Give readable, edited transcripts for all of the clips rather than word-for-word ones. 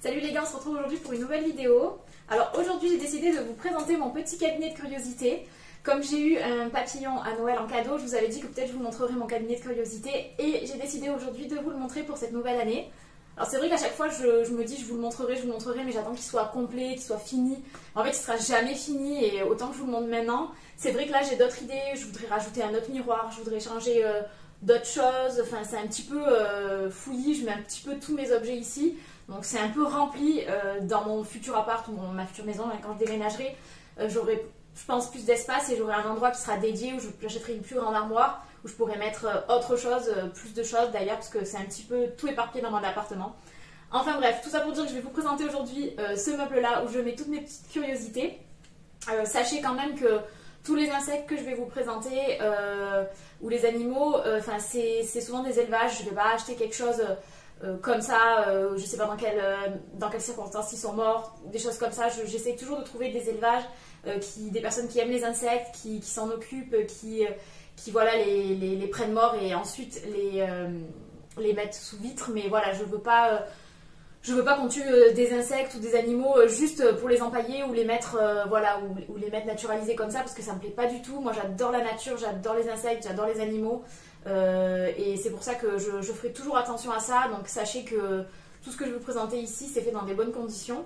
Salut les gars, on se retrouve aujourd'hui pour une nouvelle vidéo. Alors aujourd'hui j'ai décidé de vous présenter mon petit cabinet de curiosité. Comme j'ai eu un papillon à Noël en cadeau, je vous avais dit que peut-être je vous montrerai mon cabinet de curiosité et j'ai décidé aujourd'hui de vous le montrer pour cette nouvelle année. Alors c'est vrai qu'à chaque fois je me dis je vous le montrerai, mais j'attends qu'il soit complet, qu'il soit fini. En fait il sera jamais fini et autant que je vous le montre maintenant. C'est vrai que là j'ai d'autres idées, je voudrais rajouter un autre miroir, je voudrais changer d'autres choses. Enfin c'est un petit peu fouillis, je mets un petit peu tous mes objets ici. Donc c'est un peu rempli dans mon futur appart ou ma future maison. Quand je déménagerai, j'aurai, je pense, plus d'espace et j'aurai un endroit qui sera dédié où j'achèterai une plus grande armoire où je pourrai mettre autre chose, plus de choses d'ailleurs, parce que c'est un petit peu tout éparpillé dans mon appartement. Enfin bref, tout ça pour dire que je vais vous présenter aujourd'hui ce meuble-là où je mets toutes mes petites curiosités. Sachez quand même que tous les insectes que je vais vous présenter ou les animaux, c'est souvent des élevages. Je ne vais pas acheter quelque chose comme ça, je sais pas dans quelles circonstances ils sont morts, des choses comme ça. J'essaie toujours de trouver des élevages, des personnes qui aiment les insectes, qui s'en occupent, qui voilà, les prennent morts et ensuite les mettent sous vitre. Mais voilà, je veux pas qu'on tue des insectes ou des animaux juste pour les empailler ou les mettre voilà, ou les mettre naturalisés comme ça, parce que ça me plaît pas du tout. Moi j'adore la nature, j'adore les insectes, j'adore les animaux. Et c'est pour ça que je ferai toujours attention à ça. Donc sachez que tout ce que je vais vous présenter ici, c'est fait dans des bonnes conditions.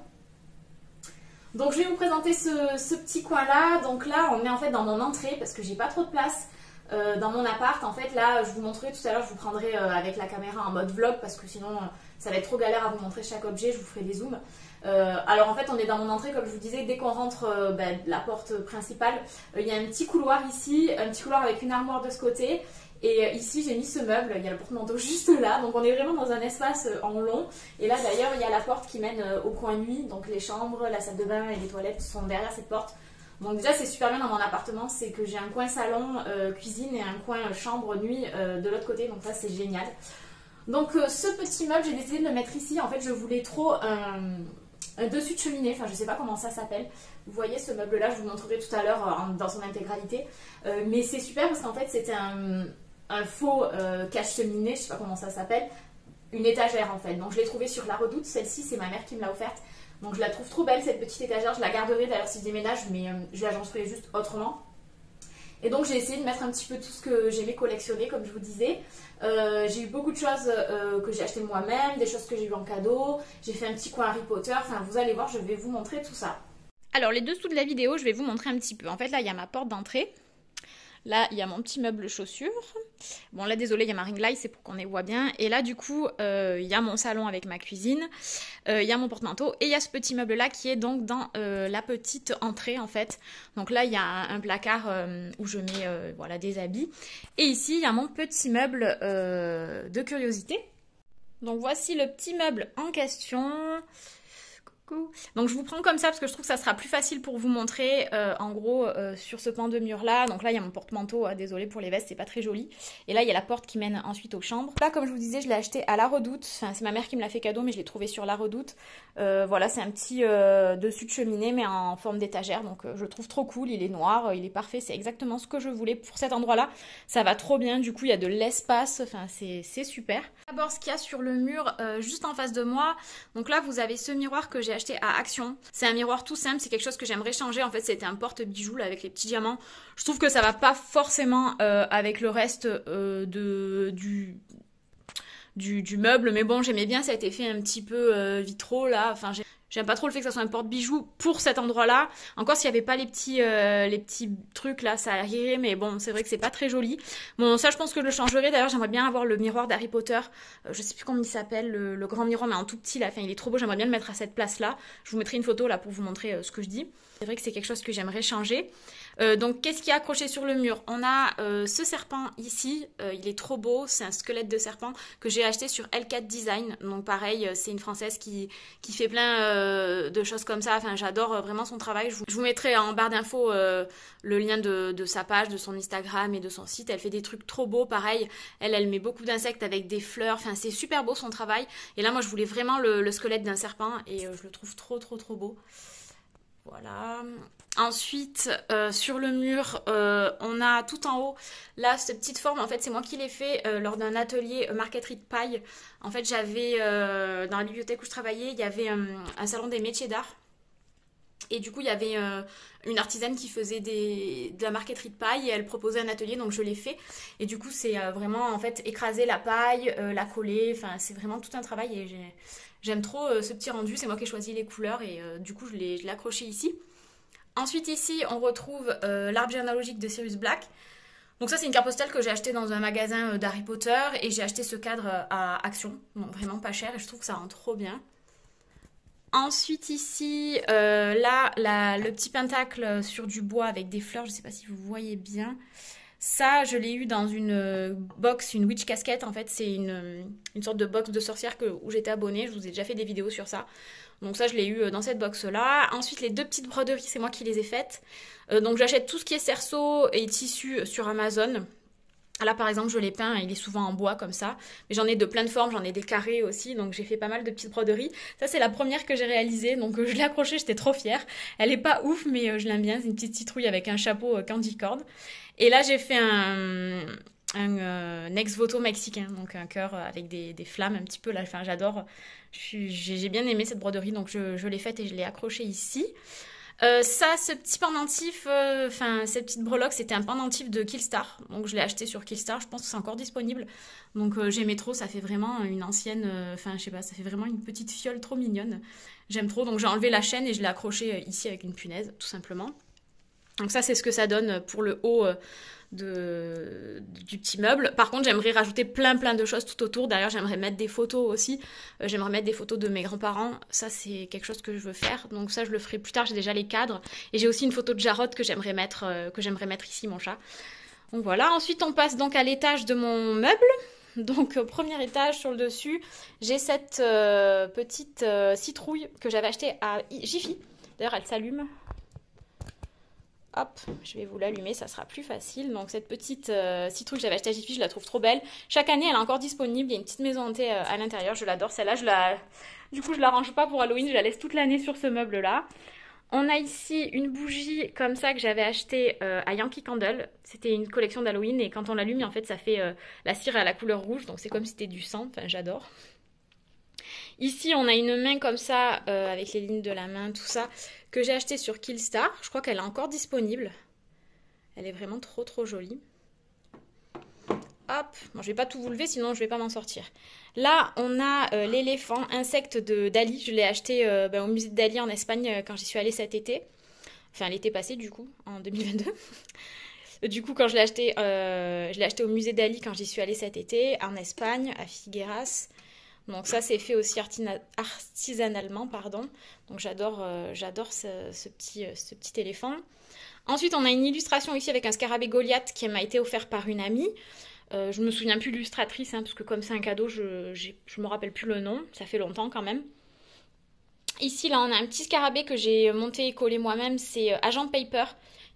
Donc je vais vous présenter ce petit coin là. Donc là on est en fait dans mon entrée parce que j'ai pas trop de place dans mon appart. En fait là je vous montrerai tout à l'heure, je vous prendrai avec la caméra en mode vlog parce que sinon ça va être trop galère à vous montrer chaque objet. Je vous ferai des zooms. Alors en fait on est dans mon entrée, comme je vous disais. Dès qu'on rentre la porte principale, il y a un petit couloir ici, un petit couloir avec une armoire de ce côté. Et ici j'ai mis ce meuble, il y a le porte-manteau juste là, donc on est vraiment dans un espace en long. Et là d'ailleurs il y a la porte qui mène au coin nuit, donc les chambres, la salle de bain et les toilettes sont derrière cette porte. Donc déjà c'est super bien dans mon appartement, c'est que j'ai un coin salon, cuisine et un coin chambre nuit de l'autre côté, donc ça c'est génial. Donc ce petit meuble j'ai décidé de le mettre ici. En fait je voulais trop un dessus de cheminée, enfin je sais pas comment ça s'appelle. Vous voyez ce meuble là, je vous montrerai tout à l'heure dans son intégralité. Mais c'est super parce qu'en fait c'était un faux cache-cheminée, je sais pas comment ça s'appelle, une étagère en fait. Donc je l'ai trouvée sur La Redoute, celle-ci c'est ma mère qui me l'a offerte. Donc je la trouve trop belle cette petite étagère, je la garderai d'ailleurs si je déménage, mais je l'agencerai juste autrement. Et donc j'ai essayé de mettre un petit peu tout ce que j'aimais collectionner, comme je vous disais. J'ai eu beaucoup de choses que j'ai achetées moi-même, des choses que j'ai eu en cadeau. J'ai fait un petit coin Harry Potter, enfin vous allez voir, je vais vous montrer tout ça. Alors les dessous de la vidéo, je vais vous montrer un petit peu. En fait là il y a ma porte d'entrée. Là, il y a mon petit meuble chaussures. Bon, là, désolé, il y a ma ring light, c'est pour qu'on les voit bien. Et là, du coup, il y a mon salon avec ma cuisine. Il y a mon porte-manteau. Et il y a ce petit meuble-là qui est donc dans la petite entrée, en fait. Donc là, il y a un placard où je mets voilà, des habits. Et ici, il y a mon petit meuble de curiosité. Donc voici le petit meuble en question. Donc je vous prends comme ça parce que je trouve que ça sera plus facile pour vous montrer en gros sur ce pan de mur là. Donc là il y a mon porte-manteau, désolé pour les vestes, c'est pas très joli. Et là il y a la porte qui mène ensuite aux chambres. Là comme je vous disais je l'ai acheté à La Redoute, enfin c'est ma mère qui me l'a fait cadeau mais je l'ai trouvé sur La Redoute. Voilà c'est un petit dessus de cheminée mais en forme d'étagère, donc je le trouve trop cool, il est noir, il est parfait, c'est exactement ce que je voulais pour cet endroit là. Ça va trop bien, du coup il y a de l'espace, enfin c'est super. D'abord ce qu'il y a sur le mur juste en face de moi, donc là vous avez ce miroir que j'ai acheté à Action. C'est un miroir tout simple, c'est quelque chose que j'aimerais changer. En fait, c'était un porte-bijoux là avec les petits diamants. Je trouve que ça va pas forcément avec le reste du meuble, mais bon, j'aimais bien cet effet un petit peu vitraux là. Enfin, j'aime pas trop le fait que ça soit un porte-bijoux pour cet endroit-là. Encore s'il y avait pas les petits trucs là, ça irait, mais bon, c'est vrai que c'est pas très joli. Bon, ça, je pense que je le changerai. D'ailleurs, j'aimerais bien avoir le miroir d'Harry Potter. Je sais plus comment il s'appelle, le grand miroir, mais en tout petit là. Enfin, il est trop beau. J'aimerais bien le mettre à cette place-là. Je vous mettrai une photo là pour vous montrer ce que je dis. C'est vrai que c'est quelque chose que j'aimerais changer. Donc qu'est-ce qui est accroché sur le mur? On a ce serpent ici, il est trop beau, c'est un squelette de serpent que j'ai acheté sur L4 Design. Donc pareil, c'est une française qui fait plein de choses comme ça. Enfin j'adore vraiment son travail. Je vous mettrai en barre d'infos le lien de sa page, de son Instagram et de son site. Elle fait des trucs trop beaux, pareil. Elle met beaucoup d'insectes avec des fleurs. Enfin c'est super beau son travail. Et là moi je voulais vraiment le squelette d'un serpent et je le trouve trop beau. Voilà. Ensuite, sur le mur, on a tout en haut, là, cette petite forme, en fait, c'est moi qui l'ai fait lors d'un atelier marqueterie de paille. En fait, j'avais, dans la bibliothèque où je travaillais, il y avait un salon des métiers d'art. Et du coup, il y avait une artisane qui faisait de la marqueterie de paille et elle proposait un atelier, donc je l'ai fait. Et du coup, c'est vraiment, en fait, écraser la paille, la coller, enfin, c'est vraiment tout un travail et j'aime trop ce petit rendu. C'est moi qui ai choisi les couleurs et du coup, je l'ai accroché ici. Ensuite, ici, on retrouve l'arbre généalogique de Sirius Black. Donc ça, c'est une carte postale que j'ai achetée dans un magasin d'Harry Potter et j'ai acheté ce cadre à Action, donc vraiment pas cher et je trouve que ça rend trop bien. Ensuite ici, là, le petit pentacle sur du bois avec des fleurs, je ne sais pas si vous voyez bien. Ça, je l'ai eu dans une box, une witch casquette. En fait, c'est une sorte de box de sorcière où j'étais abonnée. Je vous ai déjà fait des vidéos sur ça. Donc ça, je l'ai eu dans cette box-là. Ensuite, les deux petites broderies, c'est moi qui les ai faites. Donc j'achète tout ce qui est cerceau et tissu sur Amazon. Là, par exemple, je l'ai peint, il est souvent en bois comme ça. Mais j'en ai de plein de formes, j'en ai des carrés aussi. Donc j'ai fait pas mal de petites broderies. Ça, c'est la première que j'ai réalisée. Donc je l'ai accrochée, j'étais trop fière. Elle est pas ouf, mais je l'aime bien. C'est une petite citrouille avec un chapeau candy corn. Et là, j'ai fait un ex voto mexicain. Donc un cœur avec des flammes un petit peu. Là, enfin, j'adore. J'ai bien aimé cette broderie. Donc je l'ai faite et je l'ai accrochée ici. Ça, ce petit pendentif, cette petite breloque, c'était un pendentif de Killstar. Donc je l'ai acheté sur Killstar, je pense que c'est encore disponible. Donc j'aimais trop, ça fait vraiment une ancienne, je sais pas, ça fait vraiment une petite fiole trop mignonne. J'aime trop, donc j'ai enlevé la chaîne et je l'ai accroché ici avec une punaise, tout simplement. Donc ça, c'est ce que ça donne pour le haut du petit meuble. Par contre, j'aimerais rajouter plein de choses tout autour. D'ailleurs, j'aimerais mettre des photos aussi. J'aimerais mettre des photos de mes grands-parents. Ça, c'est quelque chose que je veux faire. Donc ça, je le ferai plus tard. J'ai déjà les cadres. Et j'ai aussi une photo de Jarod que j'aimerais mettre ici, mon chat. Donc voilà. Ensuite, on passe donc à l'étage de mon meuble. Donc au premier étage, sur le dessus, j'ai cette petite citrouille que j'avais achetée à Jiffy. D'ailleurs, elle s'allume. Hop, je vais vous l'allumer, ça sera plus facile. Donc cette petite citrouille que j'avais achetée à Jiffy, je la trouve trop belle. Chaque année, elle est encore disponible. Il y a une petite maison hantée à l'intérieur. Je l'adore. Celle-là, du coup, je la range pas pour Halloween. Je la laisse toute l'année sur ce meuble-là. On a ici une bougie comme ça que j'avais achetée à Yankee Candle. C'était une collection d'Halloween et quand on l'allume, en fait, ça fait la cire à la couleur rouge. Donc c'est comme si c'était du sang. Enfin, j'adore. Ici, on a une main comme ça, avec les lignes de la main, tout ça, que j'ai acheté sur Killstar. Je crois qu'elle est encore disponible. Elle est vraiment trop jolie. Hop, bon, je vais pas tout vous lever, sinon je vais pas m'en sortir. Là, on a l'éléphant insecte de Dali. Je l'ai acheté au musée de Dali en Espagne quand j'y suis allée cet été. Enfin, l'été passé, du coup, en 2022. Du coup, quand je l'ai acheté au musée Dali quand j'y suis allée cet été, en Espagne, à Figueras. Donc ça, c'est fait aussi artisanalement, pardon. Donc j'adore ce petit éléphant. Ensuite, on a une illustration ici avec un scarabée Goliath qui m'a été offert par une amie. Je me souviens plus de l'illustratrice, parce que comme c'est un cadeau, je me rappelle plus le nom. Ça fait longtemps quand même. Ici, là, on a un petit scarabée que j'ai monté et collé moi-même. C'est Agent Paper.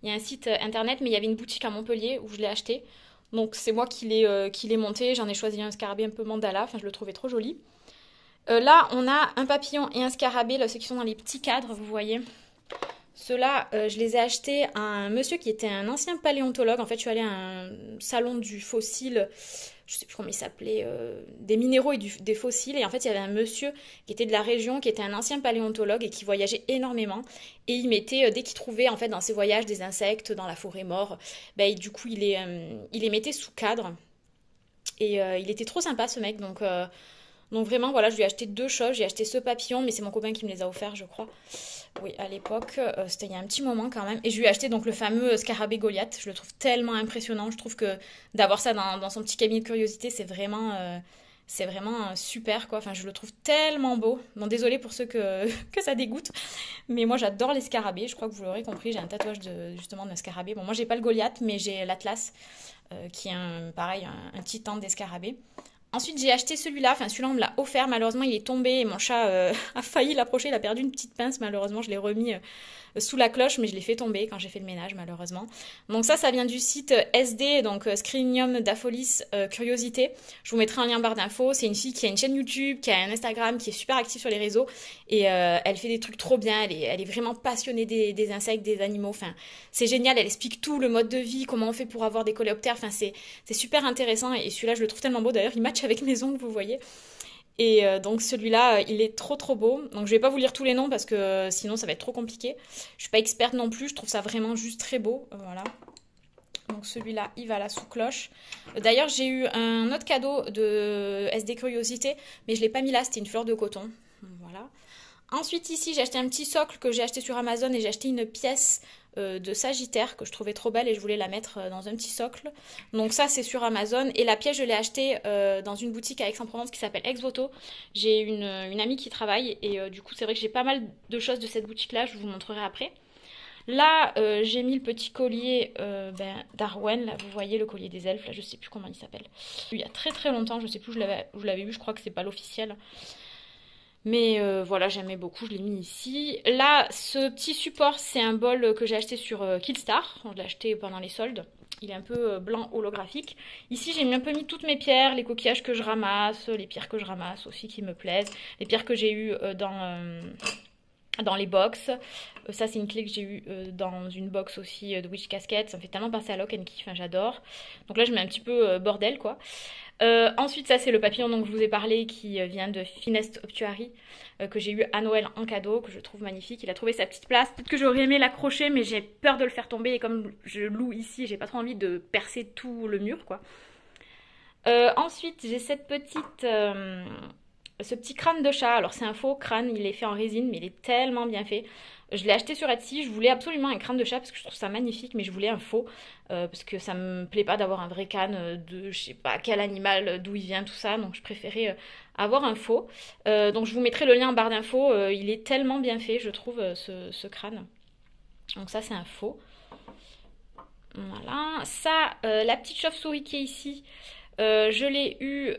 Il y a un site internet, mais il y avait une boutique à Montpellier où je l'ai acheté. Donc c'est moi qui l'ai monté. J'en ai choisi un scarabée un peu mandala. Enfin, je le trouvais trop joli. Là, on a un papillon et un scarabée. Là, ceux qui sont dans les petits cadres, vous voyez. Ceux-là, je les ai achetés à un monsieur qui était un ancien paléontologue. En fait, je suis allée à un salon du fossile, je sais plus comment il s'appelait, des minéraux et des fossiles. Et en fait, il y avait un monsieur qui était de la région, qui était un ancien paléontologue et qui voyageait énormément. Et il mettait, dès qu'il trouvait en fait dans ses voyages des insectes dans la forêt morte, et du coup, il les mettait sous cadre. Et il était trop sympa ce mec, donc vraiment, voilà, je lui ai acheté deux choses. J'ai acheté ce papillon, mais c'est mon copain qui me les a offerts, je crois. Oui, à l'époque, c'était il y a un petit moment quand même. Et je lui ai acheté donc le fameux scarabée Goliath. Je le trouve tellement impressionnant. Je trouve que d'avoir ça dans son petit cabinet de curiosité, c'est vraiment super, quoi. Enfin, je le trouve tellement beau. Bon, désolée pour ceux que ça dégoûte. Mais moi, j'adore les scarabées. Je crois que vous l'aurez compris, j'ai un tatouage justement d'un scarabée. Bon, moi, j'ai pas le Goliath, mais j'ai l'Atlas, qui est pareil, un titan des scarabées. Ensuite, j'ai acheté celui-là. Enfin, celui-là, on me l'a offert. Malheureusement, il est tombé et mon chat a failli l'approcher. Il a perdu une petite pince. Malheureusement, je l'ai remis sous la cloche, mais je l'ai fait tomber quand j'ai fait le ménage, malheureusement. Donc ça vient du site SD, donc Scrinium d'Apholis Curiosité. Je vous mettrai un lien en barre d'infos. C'est une fille qui a une chaîne YouTube, qui a un Instagram, qui est super active sur les réseaux. Et elle fait des trucs trop bien. Elle est vraiment passionnée des insectes, des animaux. Enfin, c'est génial. Elle explique tout, le mode de vie, comment on fait pour avoir des coléoptères. Enfin, c'est super intéressant. Et celui-là, je le trouve tellement beau. D'ailleurs, il match avec mes ongles, vous voyez. Et donc celui-là, il est trop trop beau. Donc je vais pas vous lire tous les noms parce que sinon ça va être trop compliqué. Je suis pas experte non plus, je trouve ça vraiment juste très beau. Voilà. Donc celui-là, il va là sous cloche. D'ailleurs, j'ai eu un autre cadeau de SD Curiosité, mais je l'ai pas mis là, c'était une fleur de coton. Voilà. Ensuite ici, j'ai acheté un petit socle que j'ai acheté sur Amazon et j'ai acheté une pièce de Sagittaire que je trouvais trop belle et je voulais la mettre dans un petit socle. Donc ça c'est sur Amazon et la pièce je l'ai achetée dans une boutique à Aix-en-Provence qui s'appelle Exvoto. J'ai une amie qui travaille et du coup c'est vrai que j'ai pas mal de choses de cette boutique là, je vous montrerai après. Là j'ai mis le petit collier d'Arwen, là vous voyez le collier des elfes, là je sais plus comment il s'appelle. Il y a très très longtemps, je sais plus où je l'avais vu, je crois que c'est pas l'officiel. Mais voilà, j'aimais beaucoup, je l'ai mis ici. Là, ce petit support, c'est un bol que j'ai acheté sur Killstar. Je l'ai acheté pendant les soldes. Il est un peu blanc holographique. Ici, j'ai un peu mis toutes mes pierres, les coquillages que je ramasse, les pierres que je ramasse aussi qui me plaisent, les pierres que j'ai eues dans les box. Ça, c'est une clé que j'ai eue dans une box aussi de Witch Casket. Ça me fait tellement penser à Lock and Key, enfin, j'adore. Donc là, je mets un petit peu bordel, quoi. Ensuite, ça, c'est le papillon dont je vous ai parlé qui vient de Finest Obtuary, que j'ai eu à Noël en cadeau, que je trouve magnifique. Il a trouvé sa petite place. Peut-être que j'aurais aimé l'accrocher, mais j'ai peur de le faire tomber. Et comme je loue ici, j'ai pas trop envie de percer tout le mur, quoi. Ensuite, j'ai ce petit crâne de chat. Alors c'est un faux crâne, il est fait en résine, mais il est tellement bien fait. Je l'ai acheté sur Etsy, je voulais absolument un crâne de chat parce que je trouve ça magnifique, mais je voulais un faux parce que ça me plaît pas d'avoir un vrai crâne de je sais pas quel animal, d'où il vient, tout ça, donc je préférais avoir un faux. Donc je vous mettrai le lien en barre d'infos, il est tellement bien fait, je trouve, ce crâne. Donc ça c'est un faux. Voilà, ça, la petite chauve-souris qui est ici, je l'ai eu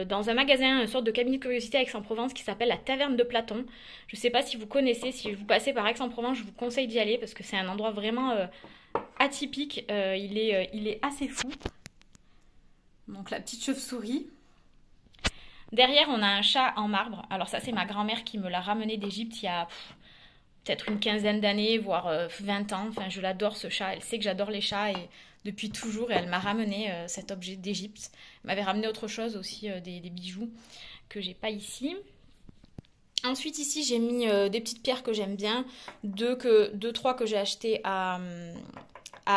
dans un magasin, une sorte de cabinet de curiosité à Aix-en-Provence qui s'appelle la Taverne de Platon. Je ne sais pas si vous connaissez, si vous passez par Aix-en-Provence, je vous conseille d'y aller parce que c'est un endroit vraiment atypique. Il est assez fou. Donc la petite chauve-souris. Derrière, on a un chat en marbre. Alors ça, c'est ma grand-mère qui me l'a ramené d'Égypte il y a peut-être une quinzaine d'années, voire 20 ans. Enfin, je l'adore ce chat. Elle sait que j'adore les chats et depuis toujours. Et elle m'a ramené cet objet d'Égypte. Elle m'avait ramené autre chose aussi, des bijoux que j'ai pas ici. Ensuite ici j'ai mis des petites pierres que j'aime bien, trois que j'ai achetées à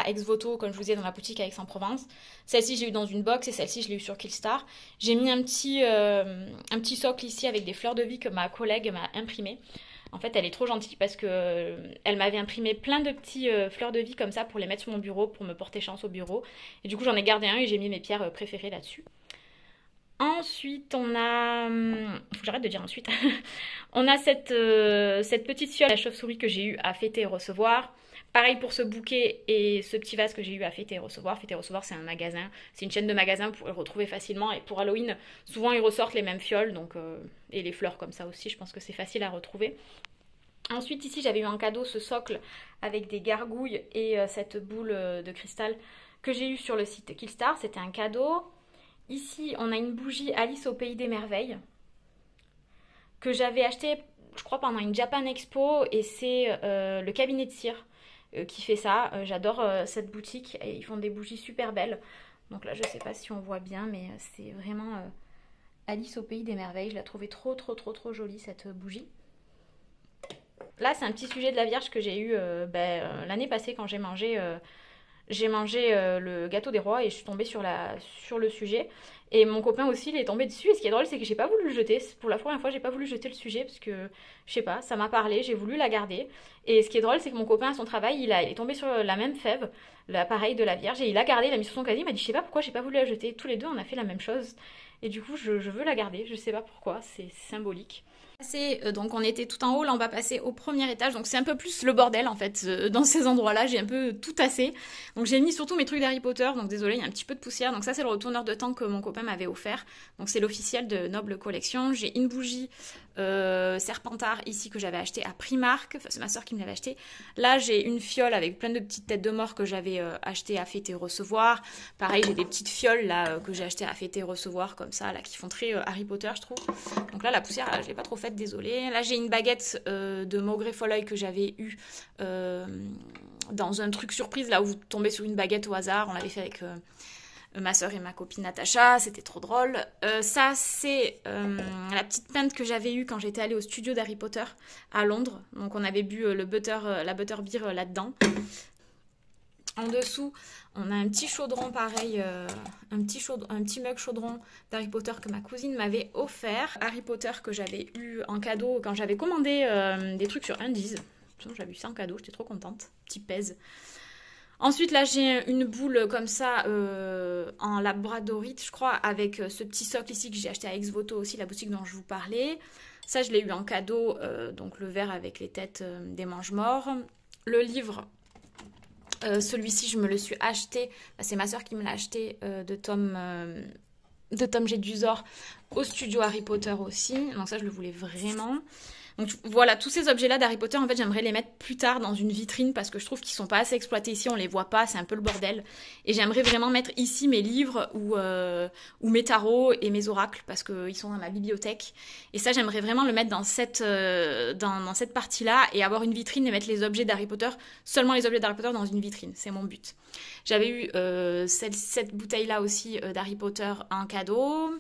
Exvoto, comme je vous disais, dans la boutique à Aix-en-Provence. Celle-ci j'ai eu dans une box et celle-ci je l'ai eu sur Killstar. J'ai mis un petit socle ici avec des fleurs de vie que ma collègue m'a imprimé. En fait, elle est trop gentille parce que elle m'avait imprimé plein de petits fleurs de vie comme ça pour les mettre sur mon bureau, pour me porter chance au bureau. Et du coup, j'en ai gardé un et j'ai mis mes pierres préférées là-dessus. Ensuite, on a... Faut que j'arrête de dire ensuite. On a cette petite fiole à chauve-souris que j'ai eu à fêter et recevoir. Pareil pour ce bouquet et ce petit vase que j'ai eu à fêter et recevoir. Fêter et recevoir, c'est un magasin. C'est une chaîne de magasins, vous pouvez le retrouver facilement. Et pour Halloween, souvent ils ressortent les mêmes fioles. Et les fleurs comme ça aussi, je pense que c'est facile à retrouver. Ensuite, ici, j'avais eu en cadeau ce socle avec des gargouilles et cette boule de cristal que j'ai eu sur le site Killstar. C'était un cadeau. Ici, on a une bougie Alice au Pays des Merveilles que j'avais acheté, je crois, pendant une Japan Expo et c'est le cabinet de cire qui fait ça. J'adore cette boutique et ils font des bougies super belles. Donc là, je sais pas si on voit bien, mais c'est vraiment Alice au Pays des Merveilles. Je la trouvais trop, trop, trop, trop jolie cette bougie. Là, c'est un petit sujet de la Vierge que j'ai eu l'année passée quand j'ai mangé le gâteau des rois et je suis tombée sur le sujet. Et mon copain aussi, il est tombé dessus. Et ce qui est drôle, c'est que j'ai pas voulu le jeter. Pour la première fois, j'ai pas voulu jeter le sujet parce que, je sais pas, ça m'a parlé, j'ai voulu la garder. Et ce qui est drôle, c'est que mon copain, à son travail, il est tombé sur la même fève, l'appareil de la Vierge, et il l'a gardé, il l'a mis sur son casier. Il m'a dit, je sais pas pourquoi j'ai pas voulu la jeter. Tous les deux, on a fait la même chose. Et du coup, je veux la garder. Je sais pas pourquoi, c'est symbolique. Donc on était tout en haut, là on va passer au premier étage, donc c'est un peu plus le bordel en fait, dans ces endroits-là, j'ai un peu tout tassé. Donc j'ai mis surtout mes trucs d'Harry Potter, donc désolé, il y a un petit peu de poussière. Donc ça c'est le retourneur de temps que mon copain m'avait offert, donc c'est l'officiel de Noble Collection. J'ai une bougie Serpentard ici que j'avais acheté à Primark, enfin c'est ma soeur qui me l'avait acheté. Là j'ai une fiole avec plein de petites têtes de mort que j'avais acheté à fêter recevoir. Pareil j'ai des petites fioles là que j'ai acheté à fêter recevoir comme ça, là qui font très Harry Potter je trouve. Donc là la poussière je l'ai pas trop faite, désolée. Là j'ai une baguette de Maugrey Folleuil que j'avais eue dans un truc surprise là où vous tombez sur une baguette au hasard, on l'avait fait avec ma soeur et ma copine Natacha, c'était trop drôle. Ça, c'est la petite pinte que j'avais eue quand j'étais allée au studio d'Harry Potter à Londres. Donc on avait bu la butterbeer là-dedans. En dessous, on a un petit chaudron pareil, un petit mug chaudron d'Harry Potter que ma cousine m'avait offert. Harry Potter que j'avais eu en cadeau quand j'avais commandé des trucs sur Undies. J'avais eu ça en cadeau, j'étais trop contente. Petit pèse. Ensuite, là, j'ai une boule comme ça en labradorite, je crois, avec ce petit socle ici que j'ai acheté à Ex-Voto aussi, la boutique dont je vous parlais. Ça, je l'ai eu en cadeau, donc le verre avec les têtes des mange-morts. Le livre, celui-ci, je me le suis acheté, c'est ma soeur qui me l'a acheté de Tom Jedusor au studio Harry Potter aussi. Donc ça, je le voulais vraiment. Donc voilà, tous ces objets-là d'Harry Potter, en fait, j'aimerais les mettre plus tard dans une vitrine parce que je trouve qu'ils sont pas assez exploités ici, on les voit pas, c'est un peu le bordel. Et j'aimerais vraiment mettre ici mes livres ou mes tarots et mes oracles parce qu'ils sont dans ma bibliothèque. Et ça, j'aimerais vraiment le mettre dans cette partie-là et avoir une vitrine et mettre les objets d'Harry Potter, seulement les objets d'Harry Potter dans une vitrine, c'est mon but. J'avais eu cette bouteille-là aussi d'Harry Potter en cadeau.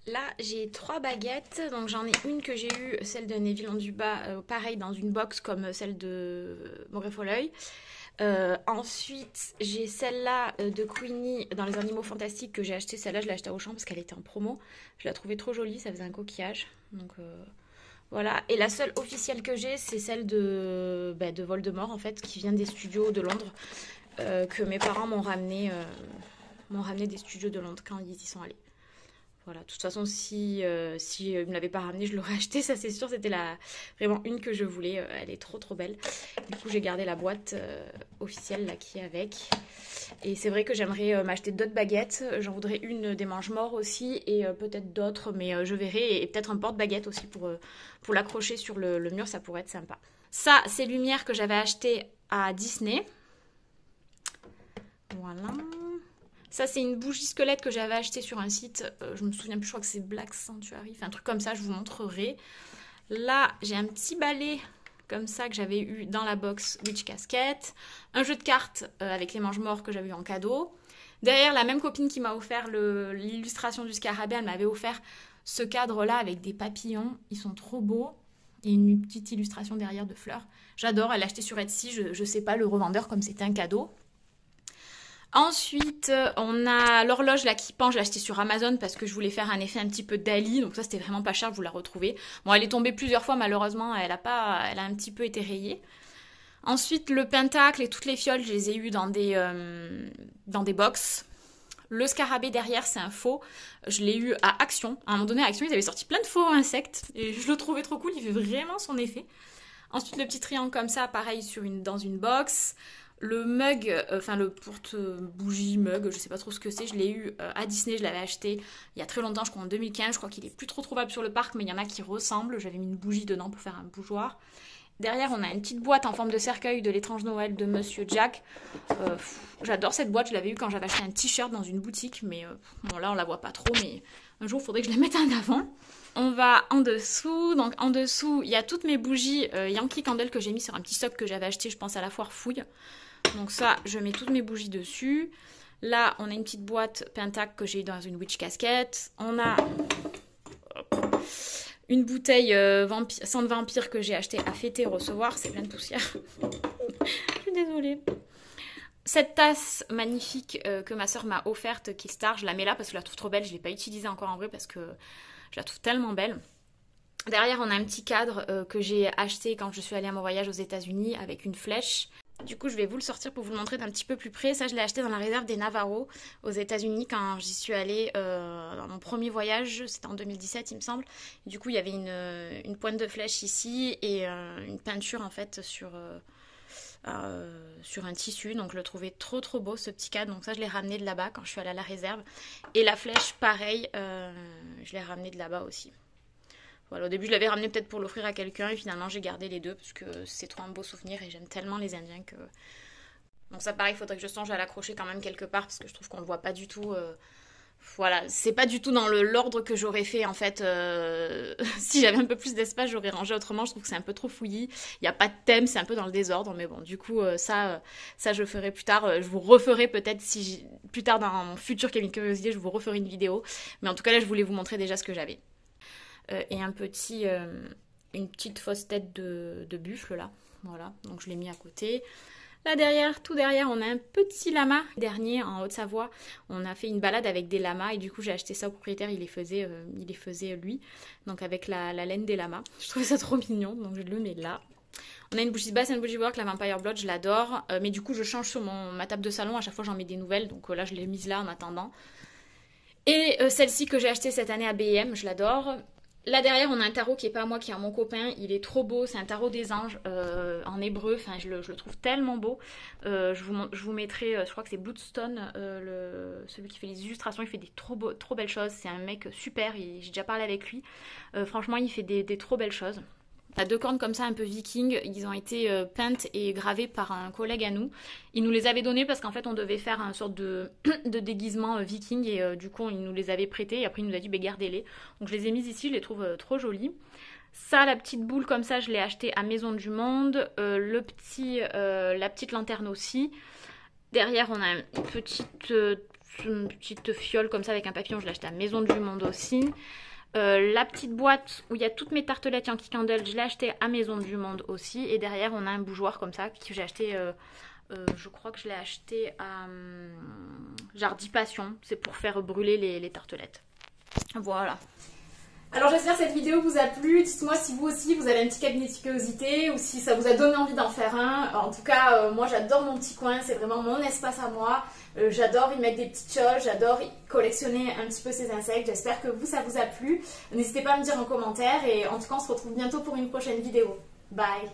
Là, j'ai 3 baguettes, donc j'en ai une que j'ai eue, celle de Neville Londubat, pareil dans une box comme celle de Maugrey Folleuil. Ensuite, j'ai celle-là de Queenie dans les Animaux Fantastiques que j'ai acheté. Celle-là, je l'ai achetée à Auchan parce qu'elle était en promo. Je la trouvais trop jolie, ça faisait un coquillage. Donc voilà. Et la seule officielle que j'ai, c'est celle de Voldemort en fait, qui vient des studios de Londres, que mes parents m'ont ramené des studios de Londres quand ils y sont allés. Voilà, de toute façon, si ils ne me l'avaient pas ramenée, je l'aurais achetée, ça c'est sûr. C'était vraiment une que je voulais. Elle est trop trop belle. Du coup, j'ai gardé la boîte officielle là, qui est avec. Et c'est vrai que j'aimerais m'acheter d'autres baguettes. J'en voudrais une des mange-morts aussi et peut-être d'autres, mais je verrai. Et peut-être un porte-baguette aussi pour l'accrocher sur le mur, ça pourrait être sympa. Ça, c'est lumière que j'avais acheté à Disney. Voilà. Ça, c'est une bougie squelette que j'avais achetée sur un site. Je me souviens plus, je crois que c'est Black Sanctuary. Enfin, un truc comme ça, je vous montrerai. Là, j'ai un petit balai comme ça que j'avais eu dans la box Witch Casket. Un jeu de cartes avec les mange-morts que j'avais eu en cadeau. Derrière, la même copine qui m'a offert l'illustration du scarabée, elle m'avait offert ce cadre-là avec des papillons. Ils sont trop beaux. Et une petite illustration derrière de fleurs. J'adore, elle l'a acheté sur Etsy. Je sais pas le revendeur comme c'était un cadeau. Ensuite, on a l'horloge là qui pend, je l'ai achetée sur Amazon parce que je voulais faire un effet un petit peu Dali, donc ça c'était vraiment pas cher, vous la retrouvez. Bon, elle est tombée plusieurs fois, malheureusement, elle a un petit peu été rayée. Ensuite, le pentacle et toutes les fioles, je les ai eues dans des box. Le scarabée derrière, c'est un faux. Je l'ai eu à Action. À un moment donné, à Action, ils avaient sorti plein de faux insectes et je le trouvais trop cool, il fait vraiment son effet. Ensuite, le petit triangle comme ça, pareil, dans une box. Le mug, le porte-bougie mug, je sais pas trop ce que c'est, je l'ai eu à Disney, je l'avais acheté il y a très longtemps, je crois en 2015, je crois qu'il est plus trop trouvable sur le parc, mais il y en a qui ressemblent, j'avais mis une bougie dedans pour faire un bougeoir. Derrière, on a une petite boîte en forme de cercueil de l'étrange Noël de Monsieur Jack. J'adore cette boîte, je l'avais eu quand j'avais acheté un t-shirt dans une boutique, mais bon là on la voit pas trop, mais un jour il faudrait que je la mette en avant. On va en dessous, donc en dessous il y a toutes mes bougies Yankee Candle que j'ai mis sur un petit socle que j'avais acheté je pense à la foire Fouille. Donc ça, je mets toutes mes bougies dessus. Là, on a une petite boîte Pentacle que j'ai eu dans une Witch Casket. On a une bouteille sang de vampire que j'ai achetée à fêter et recevoir. C'est plein de poussière. Je suis désolée. Cette tasse magnifique que ma soeur m'a offerte, Killstar, je la mets là parce que je la trouve trop belle. Je ne l'ai pas utilisée encore en vrai parce que je la trouve tellement belle. Derrière, on a un petit cadre que j'ai acheté quand je suis allée à mon voyage aux États-Unis avec une flèche. Du coup, je vais vous le sortir pour vous le montrer d'un petit peu plus près. Ça, je l'ai acheté dans la réserve des Navarro aux États-Unis quand j'y suis allée dans mon premier voyage. C'était en 2017, il me semble. Du coup, il y avait une pointe de flèche ici et une peinture en fait sur un tissu. Donc, je le trouvais trop trop beau ce petit cadre. Donc, ça, je l'ai ramené de là-bas quand je suis allée à la réserve. Et la flèche, pareil, je l'ai ramené de là-bas aussi. Voilà, au début, je l'avais ramené peut-être pour l'offrir à quelqu'un et finalement, j'ai gardé les deux parce que c'est trop un beau souvenir et j'aime tellement les Indiens que... Donc ça, pareil, il faudrait que je songe à l'accrocher quand même quelque part parce que je trouve qu'on le voit pas du tout... Voilà, c'est pas du tout dans l'ordre que j'aurais fait en fait. Si j'avais un peu plus d'espace, j'aurais rangé autrement. Je trouve que c'est un peu trop fouillis. Il n'y a pas de thème, c'est un peu dans le désordre. Mais bon, du coup, ça je ferai plus tard. Je vous referai peut-être plus tard dans mon futur cabinet de curiosité, je vous referai une vidéo. Mais en tout cas, là, je voulais vous montrer déjà ce que j'avais. Et une petite fausse tête de buffle là. Voilà, donc je l'ai mis à côté. Là derrière, tout derrière, on a un petit lama. Dernier, en Haute-Savoie, on a fait une balade avec des lamas et du coup j'ai acheté ça au propriétaire, il les faisait lui, donc avec la laine des lamas. Je trouvais ça trop mignon, donc je le mets là. On a une bougie basse, une bougie work, la Vampire Blood, je l'adore, mais du coup je change sur ma table de salon, à chaque fois j'en mets des nouvelles, donc là je l'ai mise là en attendant. Et celle-ci que j'ai achetée cette année à B&M, je l'adore. Là derrière, on a un tarot qui est pas à moi, qui est à mon copain. Il est trop beau, c'est un tarot des anges en hébreu. Enfin, je le trouve tellement beau. Je vous mettrai, je crois que c'est Bloodstone, celui qui fait les illustrations. Il fait des trop belles choses. C'est un mec super. J'ai déjà parlé avec lui. Franchement, il fait des trop belles choses. On a deux cornes comme ça, un peu viking. Ils ont été peintes et gravées par un collègue à nous. Il nous les avait données parce qu'en fait, on devait faire une sorte de déguisement viking. Et du coup, il nous les avait prêtées. Et après, il nous a dit, gardez-les. Donc, je les ai mises ici. Je les trouve trop jolies. Ça, la petite boule comme ça, je l'ai achetée à Maison du Monde. La petite lanterne aussi. Derrière, on a une petite fiole comme ça avec un papillon. Je l'ai achetée à Maison du Monde aussi. La petite boîte où il y a toutes mes tartelettes Yankee Candle, je l'ai acheté à Maison du Monde aussi. Et derrière, on a un bougeoir comme ça que j'ai acheté, je crois que je l'ai acheté à Jardy Passion. C'est pour faire brûler les tartelettes. Voilà. Alors j'espère que cette vidéo vous a plu. Dites-moi si vous aussi vous avez un petit cabinet de curiosité ou si ça vous a donné envie d'en faire un. En tout cas, moi j'adore mon petit coin, c'est vraiment mon espace à moi. J'adore y mettre des petites choses, j'adore collectionner un petit peu ces insectes. J'espère que vous, ça vous a plu. N'hésitez pas à me dire en commentaire et en tout cas on se retrouve bientôt pour une prochaine vidéo. Bye!